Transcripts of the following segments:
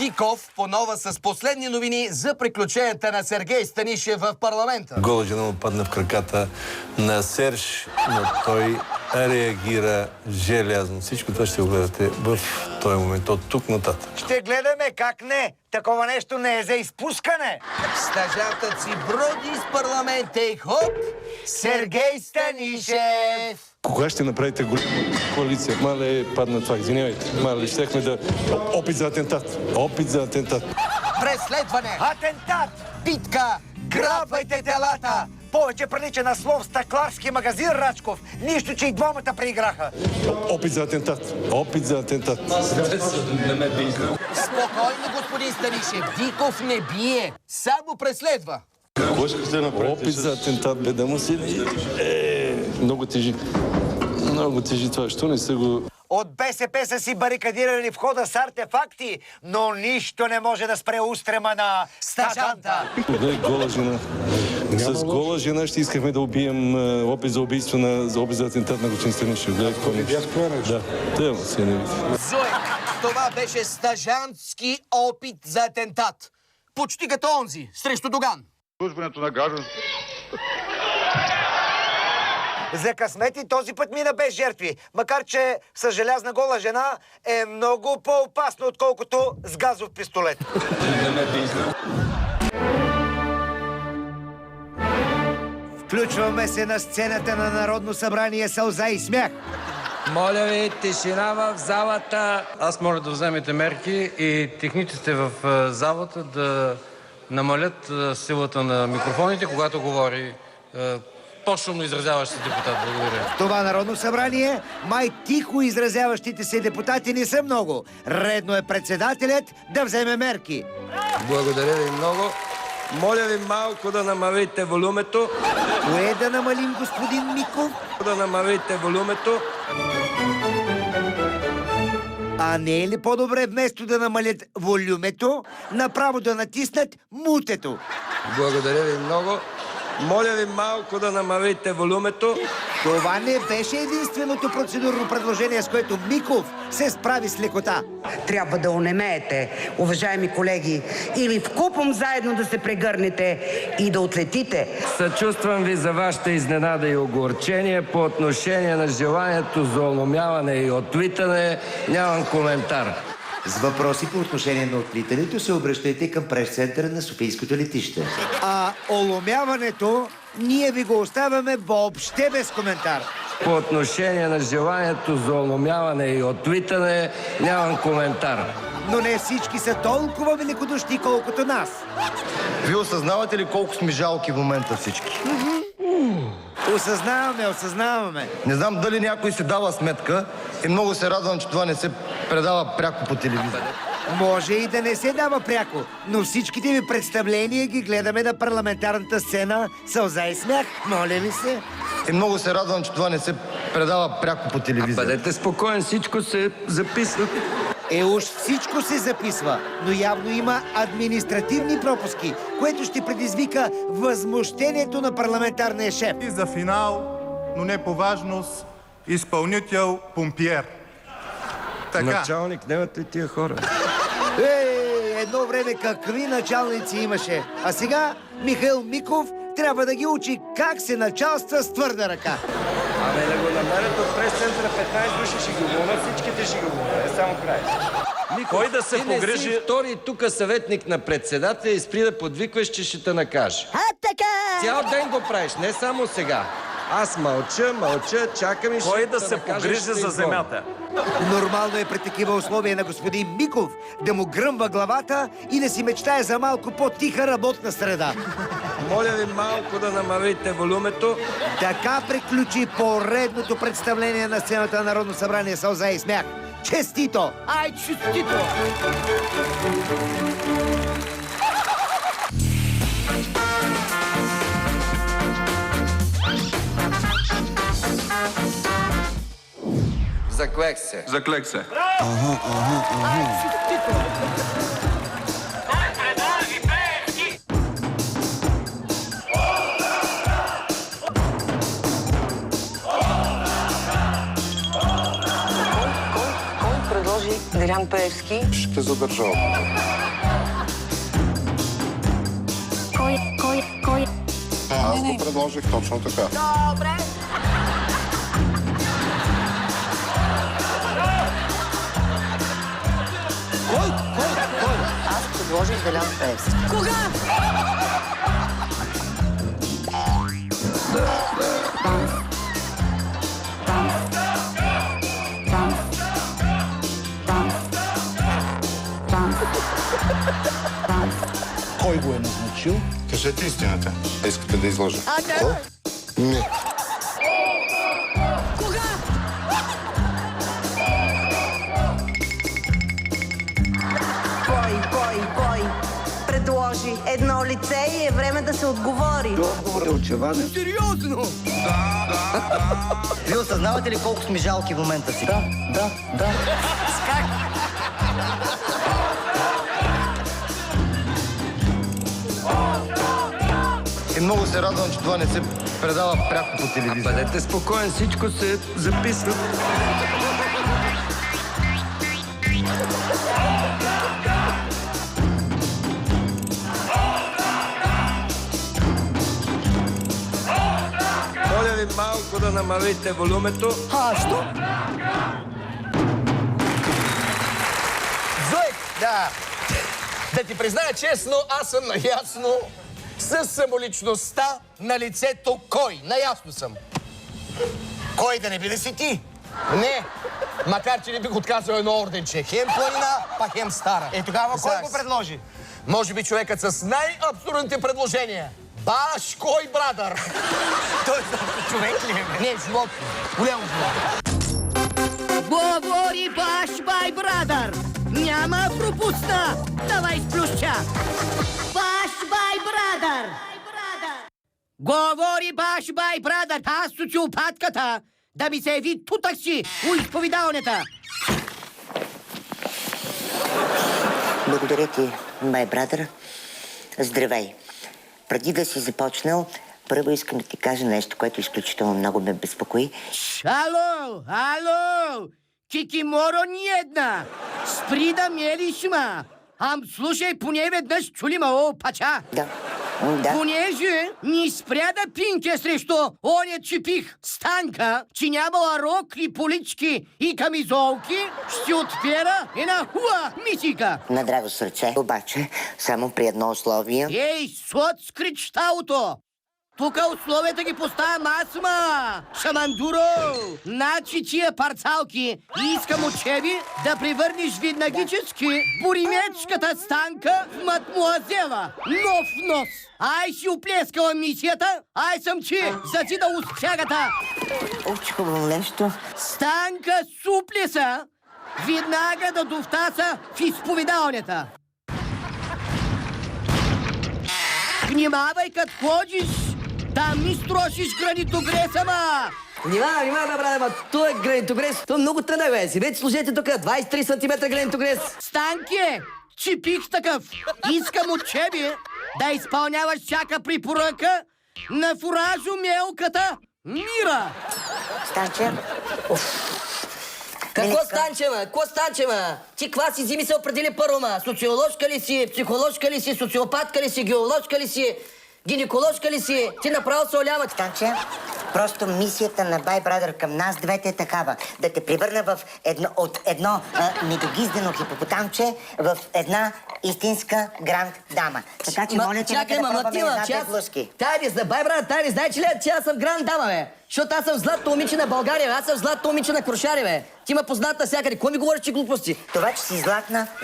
Диков понова с последни новини за приключенията на Сергей Станишев в парламента. Гола жена му падна в краката на Серж, но той реагира желязно. Всичко това ще го гледате в този момент, от тук нататък. Ще гледаме, как не. Такова нещо не е за изпускане. Стажантът си броди с парламента и хоп! Сергей Станишев! Кога ще направите голяма коалиция? Мале падна това, извинявайте. Мале, щехме да... Опит за атентат. Опит за атентат. Преследване! Атентат! Битка! Грабвайте телата! Повече прилича на слов стъкларски магазин Рачков. Нищо, че и двамата преиграха. Опит за атентат. Опит за атентат. Спокойно, господин Станишев. Диков не бие. Само преследва. Какво ще да направите? Опит за атентат, бе, да му си... Много тежи. Много тежи това. Що не са го... От БСП са си барикадирали входа с артефакти, но нищо не може да спре устрема на стажанта. Гледай, гола жена. С гола жена ще искахме да убием опит за убийство за опит за атентат на господин Станишев. Гледай, какво нещо. Да, тъм се не види. Зоя, това беше стажантски опит за атентат. Почти като онзи, срещу Доган. Службането на гражданство. За късмет и този път мина без жертви, макар че с желязна гола жена е много по-опасно, отколкото с газов пистолет. Включваме се на сцената на Народно събрание сълза и смях. Моля ви, тишина в залата. Аз моля да вземете мерки и техниците в залата да намалят силата на микрофоните, когато говори по-шумно изразяващ се депутат. Благодаря. Това Народно събрание, май тихо изразяващите се депутати не са много. Редно е председателят да вземе мерки. Благодаря ви много. Моля ви малко да намалите волюмето. Кое да намалим, господин Миков? Да намалите волюмето. А не е ли по-добре вместо да намалят волюмето, направо да натиснат мутето? Благодаря ви много. Моля ви малко да намалите волюмето. Това не беше единственото процедурно предложение, с което Миков се справи с лекота. Трябва да онемеете, уважаеми колеги, или вкупом заедно да се прегърнете и да отлетите. Съчувствам ви за вашата изненада и огорчение по отношение на желанието за онемяване и отлитане. Нямам коментар. С въпроси по отношение на отлитането се обръщайте към прес-центъра на Софийското летище. А оломяването ние ви го оставяме въобще без коментар. По отношение на желанието за онемяване и отлитане, нямам коментар. Но не всички са толкова великодушни, колкото нас. Вие осъзнавате ли колко сме жалки в момента всички? Осъзнаваме. Не знам дали някой си дава сметка и много се радвам, че това не се предава пряко по телевизия. Може и да не се дава пряко, но всичките ви представления ги гледаме на парламентарната сцена сълза и смях. Моля ви се. И много се радвам, че това не се предава пряко по телевизия. Бъдете спокоен, всичко се записва. Уж всичко се записва, но явно има административни пропуски, което ще предизвика възмущението на парламентарния шеф. И за финал, но не по важност, изпълнител помпиер. Така. Началник, нямате тия хора. Едно време какви началници имаше. А сега Михаил Миков трябва да ги учи как се началства с твърда ръка. Абе да го намерят от прес-центъра 15 души, ще ги уволнят, всичките ще ги уволнят. Само край. Кой да се погрижи? Ти не си втори тук съветник на председателя и спри да подвикваш, че ще те накаже. Така! Цял ден го правиш, не само сега. Аз мълча, чакам и ще Кой да се погрижи за земята? Нормално е при такива условия на господин Миков да му гръмва главата и да си мечтае за малко по-тиха работна среда. Моля ви малко да намалите волюмето. Така приключи поредното представление на сцената на Народно събрание сълза и смях. Честито! Ай, честито! Заклех се. Заклех се. Кой предложи Делян Пеевски? Ще задържавам. Аз го предложих точно така. Добре. Кой? Аз предложих Делян Пеевски. Кога? Кой го е назначил? Кажете истината. Искате да изложа. Не. Кой предложи едно лице и е време да се отговори. Отговор е очеваден. Сериозно? Вие осъзнавате ли колко сме жалки в момента си? Да. И много се радвам, че това не се предава пряко по телевизия. Бъдете спокоен, всичко се записва. Моля ви малко да намалите волюмето. Що? Зоек, да ти призная честно, аз съм наясно с самоличността на лицето Кой. Наясно съм. Кой да не би да си ти? Не. Макар, че не бих отказал едно орденче. Хем планина, па хем стара. Тогава кой Сега го предложи? може би човекът с най-абсурдните предложения. Баш Кой Брадър. Той човек ли е? Не, животно. Голямо животно. Говори баш бай брадър! Няма пропусна! Давай сплюща! Баш бай брадър! Говори баш бай брадър! Аз социопатката! Да ми се яви тутък си у изповедалнята! Благодаря ти, май брадър. Здравей. Преди да си започнал, първо искам да ти кажа нещо, което изключително много ме безпокои. Ало! Кикиморо ни една! Спри да мелиш, ма! Слушай, поне веднъж чули ма, о, пача! Да. Понеже ни спря да пинке срещу оня чипих Станка, че нямала рокли, полички и камизолки, ще отпера една хуа мисика. На драго сърце, обаче, само при едно условие. Ей, сот скрич тауто! Тука условията ги поставям аз, ма! Шамандуро! Значи тия парцалки искам от тебе да превърнеш виднагически боримечката Станка в мадмуазела. Нов нос! Ай си оплескала мисията, ай съм ти за ти да успягата! Уч, хубаво нещо. Станка суплеса! Веднага да довтаса в изповедалнята! Внимавай, като ходиш! Там ми строшиш гранитогреса, ма! Внимавай, брат, ама то е гранитогрес. То е много трънах, бе. Си вече служете тук 23 см гранитогрес. Станке, чипих такъв. Искам от тебе да изпълняваш всяка препоръка на фуражомелката Мира. Станче? Какво станче, ма? Ти ква си взими се определи първо, ма? Социоложка ли си, психоложка ли си, социопатка ли си, геоложка ли си, гинеколожка ли си? Ти направо се оляват. Станче, просто мисията на Бай Брадър към нас двете е такава. Да те превърна в едно недогиздено хипопотамче в една истинска гранд дама. Така че моля те, нека да пробваме една блузки. За Бай Брадър, знаеш ли, че аз съм гранд дама, бе? Защото аз съм златно момиче на България, бе. Аз съм златно момиче на Крушари, бе. Ти ме познат навсякъде. Кой ми говориш, че глупости? Това, че си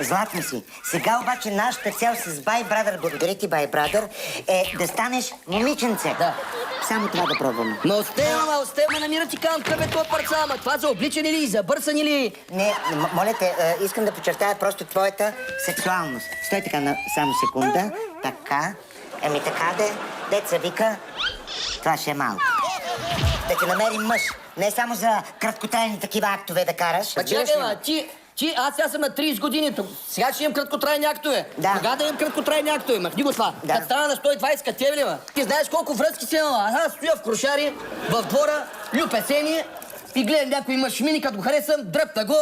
златна си. Сега обаче нашата цел с Бай Брадър, благодаря ти, Бай Брадър, е да станеш момиченце. Да. Само това да пробваме. Ма остема, намира ти кам, къде това парца, ама това за обличане ли, за бърсани ли? Не, моля те, искам да подчертая просто твоята сексуалност. Стой така само секунда. Така. Така деца вика, това ще е малко. Да ти намерим мъж. Не само за краткотрайни такива актове да караш. Аз сега съм на 30 години тук. Сега ще имам краткотрайни актове. Да. Кога да имам краткотрайни актове? Махни го това. Да. Като стана на 120 катевли, ма. Ти знаеш колко връзки си имала. Аз стоя в Крушари, в двора, люпесени и гледам някой мъж мини, като го харесам, дръпна го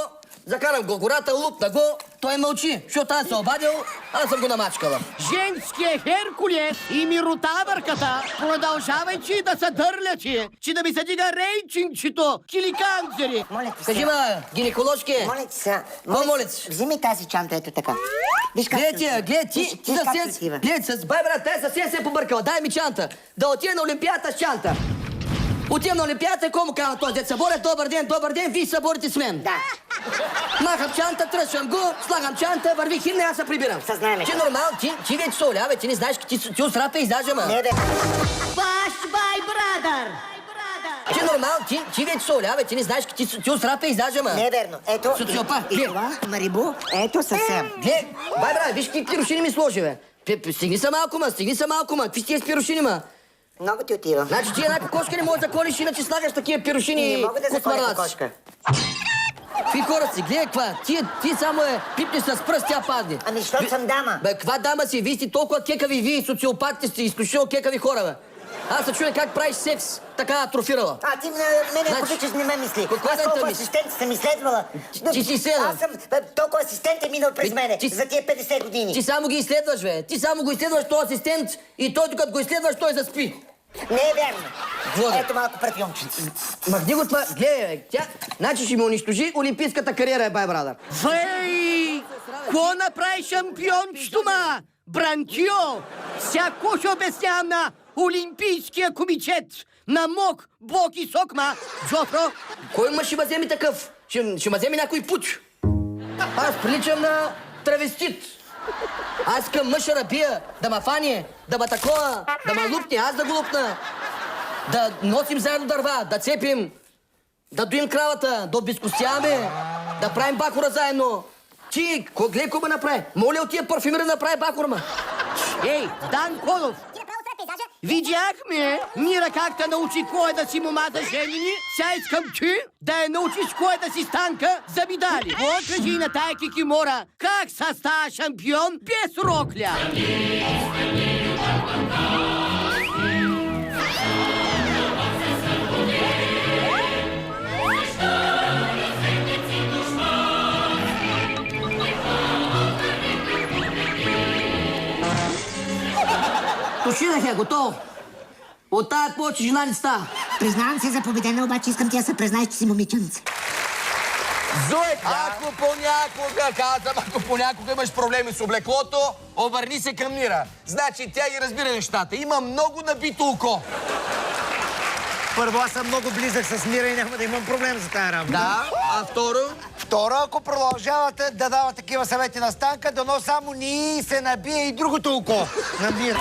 закарам го в гората, лупна го, той мълчи, защото аз се обадил, аз съм го намачкала. Женския Херкулес и миротавърката продължавайки да се дърлячи, че да ми се дига рейчинчето, киликанцери. Моля ти се. Кажи ма, гинеколожке. Моля ти се. Моля ти се. Вземи тази чанта, ето така. Виж как Гледай, ти Виж как се съвсем... отива. Гледай, бай брат, тя съвсем се е побъркала. Дай ми чанта. Да отида на Олимпиада с чанта. Отивам на Олимпиада, кому казва този дет съборя? Добър ден, вие съборите с мен. Да. Махам чанта, тръщам го, слагам чанта, върви химна, аз се прибирам. Съзнание. Ти нормално, ти вече се оля, бе, ти не знаеш, ти острав пейзажа, ма. Не, бе. Баш бай, брадър! Ти нормално, ти вече се оля, бе, ти не знаеш, ти острав пейзажа, ма. Не е верно. Ето. Социопат, И глед. това, Марибу, ето съвсем. Глед, бай брат, виж какви пирушини ми сложи, бе. Стигни са малко, ма. Какви си тези пирушини, ма? Много ти отива. Значи ти една кокошка не можеш да колиш, иначе слагаш такива пирушини. Не мога да заколя космарлаци. кокошка. Какви хора си, гледай каква. Ти само пипнеш с пръст, тя падне. Ами, защото съм дама. Бе, каква дама си? Вие сте толкова кекави, вие социопатите сте изключително кекави хора, бе. Аз се чуя как правиш секс, така атрофирала. А ти мене, ако обичаш, не ме мисли. Какво Аз да толкова те асистенти съм изследвала. Ти си изследвала. Аз съм толкова асистент е минал през мене за тия 50 години. Ти само ги изследваш, бе. Ти само го изследваш този асистент и той, докато го изследваш, той заспи. Не е вярно. Вода. Ето малко парфюмчица. Махни го това. Гледай, бе. Тя, значи ще ми унищожи олимпийската кариера, бай, брадър. Вей! Ко направи шампиончето, ма? Бранкио! Всяко ще обяснявам на олимпийския комитет. На мок, бок и сок, ма? Джофро? Кой ма ще ма вземи такъв? Ще ма вземи някой пуч. Аз приличам на травестит. Аз искам мъжа рабия, да ма фане, да ма такова, да ма лупне, аз да го лупна. Да носим заедно дърва, да цепим, да доим кравата, да обезкостяваме, да правим бакура заедно. Ти, гледай ко ме направи. Моля от тия парфюмери да направи бакура, ма. Ей, Дан Колов! Видяхме Мира как те научи кой да си момата женини. Сега искам ти да я научиш кой да си станка за медали. Кажи на тая кикимора как са става шампион без рокля. Тушинах я, готово. От тая повече жена не става. Признавам се за победена, обаче искам ти да се признаеш, че си момиченце. Зоек, ако понякога имаш проблеми с облеклото, обърни се към Мира. Значи тя ги разбира нещата. Има много набито око. Първо, аз съм много близък с Мира и няма да имам проблем за тази работа. Да, а второ? Второ, ако продължавате да давате такива съвети на Станка, дано само ни се набие и другото око на Мира.